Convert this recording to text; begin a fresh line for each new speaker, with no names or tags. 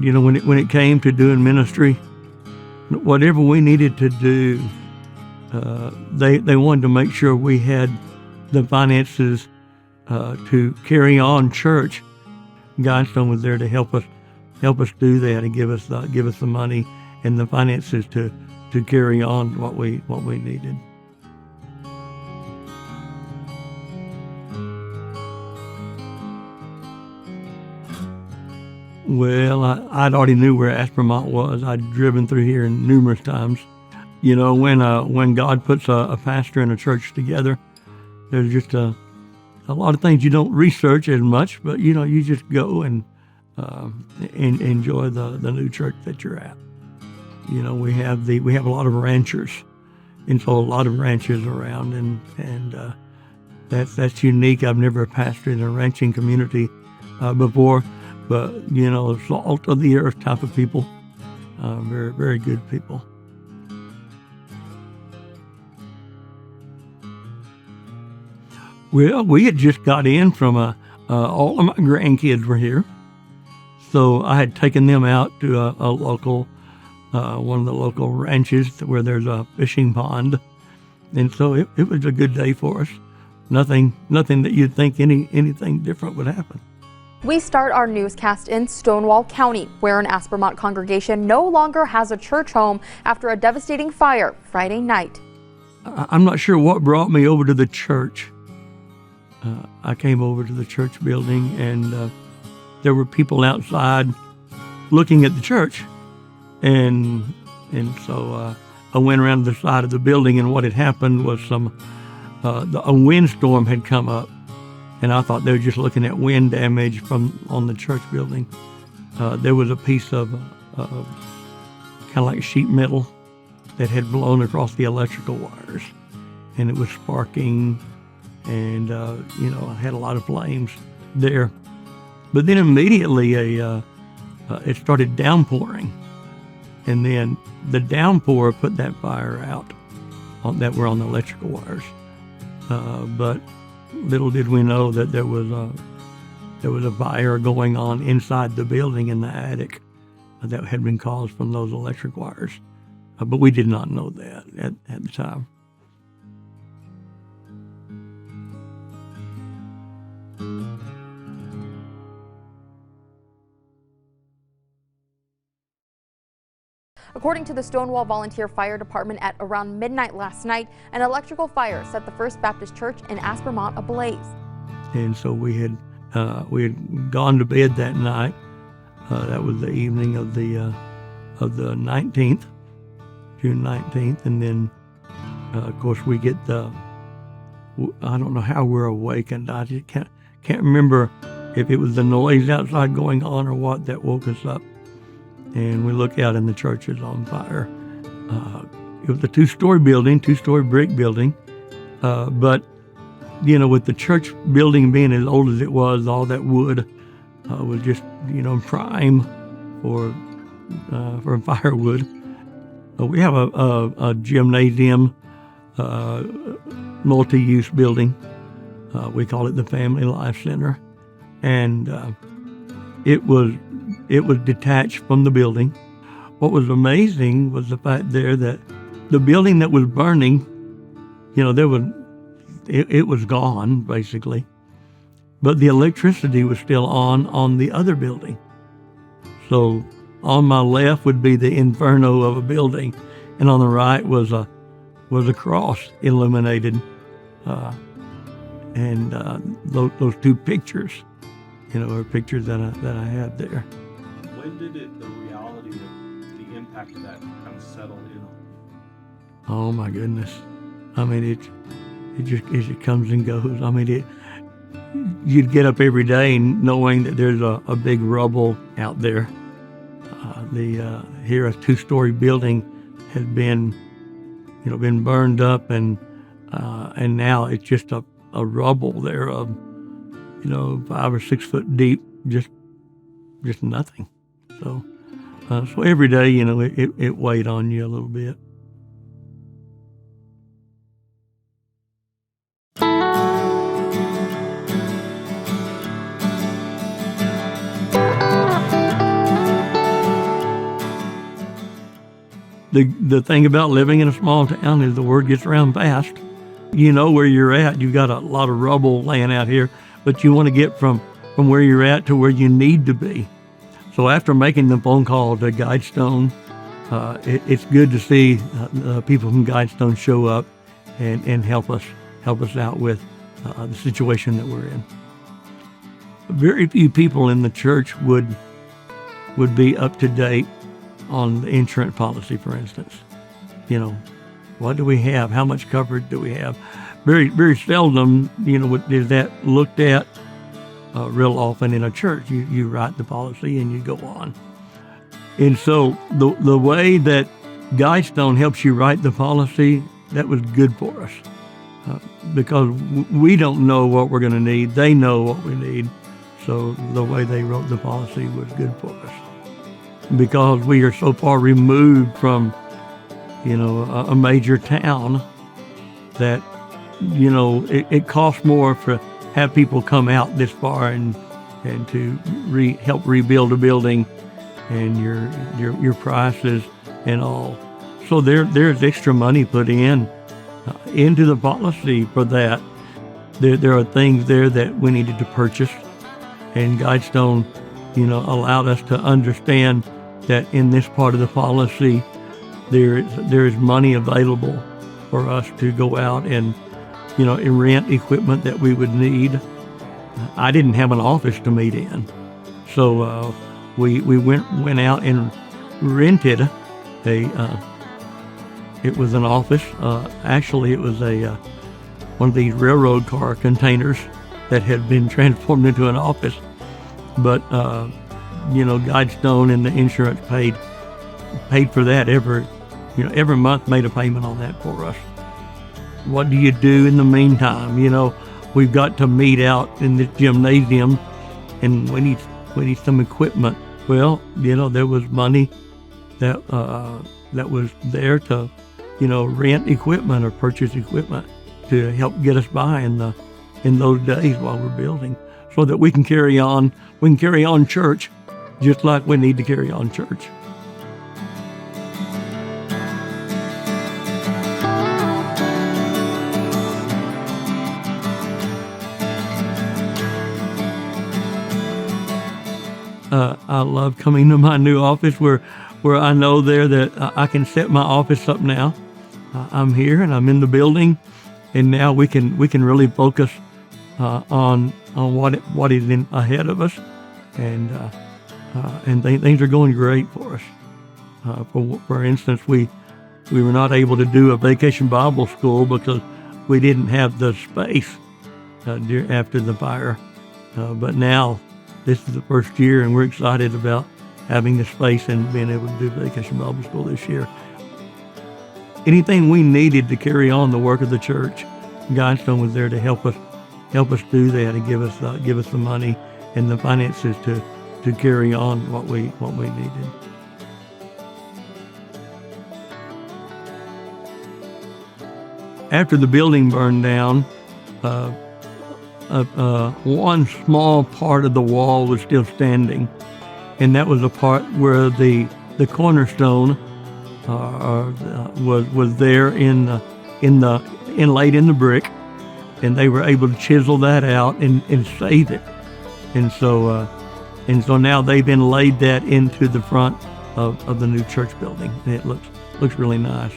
when it came to doing ministry, whatever we needed to do, they wanted to make sure we had the finances to carry on church. Godstone was there to help us do that and give us the money and the finances to carry on what we needed. Well, I'd already knew where Aspermont was. I'd driven through here numerous times. When God puts a pastor and a church together, there's just a lot of things you don't research as much, but you just go and enjoy the new church that you're at. We have a lot of ranchers, and so a lot of ranches around, and that's unique. I've never pastored in a ranching community before, but salt of the earth type of people, very, very good people. Well, we had just got in from all of my grandkids were here, so I had taken them out to a local, one of the local ranches where there's a fishing pond, and so it was a good day for us. Nothing that you'd think anything different would happen.
We start our newscast in Stonewall County, where an Aspermont congregation no longer has a church home after a devastating fire Friday night.
I'm not sure what brought me over to the church. I came over to the church building, and there were people outside looking at the church, and so I went around the side of the building, and what had happened was a windstorm had come up, and I thought they were just looking at wind damage on the church building. There was a piece of kind of like sheet metal that had blown across the electrical wires, and it was sparking, and had a lot of flames there. But then immediately it started downpouring, and then the downpour put that fire out that were on the electrical wires. But little did we know that there was a fire going on inside the building in the attic that had been caused from those electric wires. But we did not know that at the time.
According to the Stonewall Volunteer Fire Department, at around midnight last night, an electrical fire set the First Baptist Church in Aspermont ablaze. And
so we had gone to bed that night. That was the evening of the 19th, June 19th, and then of course we get I don't know how we're awakened. I just can't remember if it was the noise outside going on or what that woke us up. And we look out and the church is on fire. It was a two-story brick building. But, with the church building being as old as it was, all that wood was just, prime for firewood. We have a gymnasium, multi-use building. We call it the Family Life Center. And it was detached from the building. What was amazing was the fact there that the building that was burning, it was gone basically, but the electricity was still on the other building. So on my left would be the inferno of a building, and on the right was a cross illuminated, and those two pictures, are pictures that I have there.
When did the reality of the impact of that kind of settle in?
Oh my goodness! I mean, it just comes and goes. I mean, you'd get up every day knowing that there's a big rubble out there. Here a two-story building has been burned up, and now it's just a rubble there of 5 or 6 foot deep, just nothing. So every day, it weighed on you a little bit. the thing about living in a small town is the word gets around fast. You know where you're at. You've got a lot of rubble laying out here, but you want to get from where you're at to where you need to be. So after making the phone call to Guidestone, it's good to see people from Guidestone show up and help us out with the situation that we're in. Very few people in the church would be up to date on the insurance policy, for instance. You know, what do we have? How much coverage do we have? Very, very seldom, is that looked at real often in a church. You write the policy and you go on. And so the way that Guidestone helps you write the policy, that was good for us. Because we don't know what we're going to need. They know what we need. So the way they wrote the policy was good for us. Because we are so far removed from, a major town that, it costs more to have people come out this far and to help rebuild a building and your prices and all. So there's extra money put into the policy for that. There are things there that we needed to purchase, and Guidestone, allowed us to understand that in this part of the policy, there is money available for us to go out and rent equipment that we would need. I didn't have an office to meet in, so we went out and rented it was an office. Actually, it was one of these railroad car containers that had been transformed into an office. But Guidestone and the insurance paid for that every month, made a payment on that for us. What do you do in the meantime? We've got to meet out in this gymnasium, and we need some equipment. Well, there was money that was there to rent equipment or purchase equipment to help get us by in those days while we're building, so that we can carry on church just like we need to carry on church. I love coming to my new office where I know there that I can set my office up now. I'm here and I'm in the building, and now we can really focus on what is ahead of us, and things are going great for us. For instance, we were not able to do a vacation Bible school because we didn't have the space after the fire, but now this is the first year, and we're excited about having the space and being able to do Vacation Bible School this year. Anything we needed to carry on the work of the church, Guidestone was there to help us do that and give us the money and the finances to carry on what we needed. After the building burned down, one small part of the wall was still standing, and that was the part where the cornerstone was there inlaid in the brick, and they were able to chisel that out and save it, and so now they've inlaid that into the front of the new church building, and it looks really nice.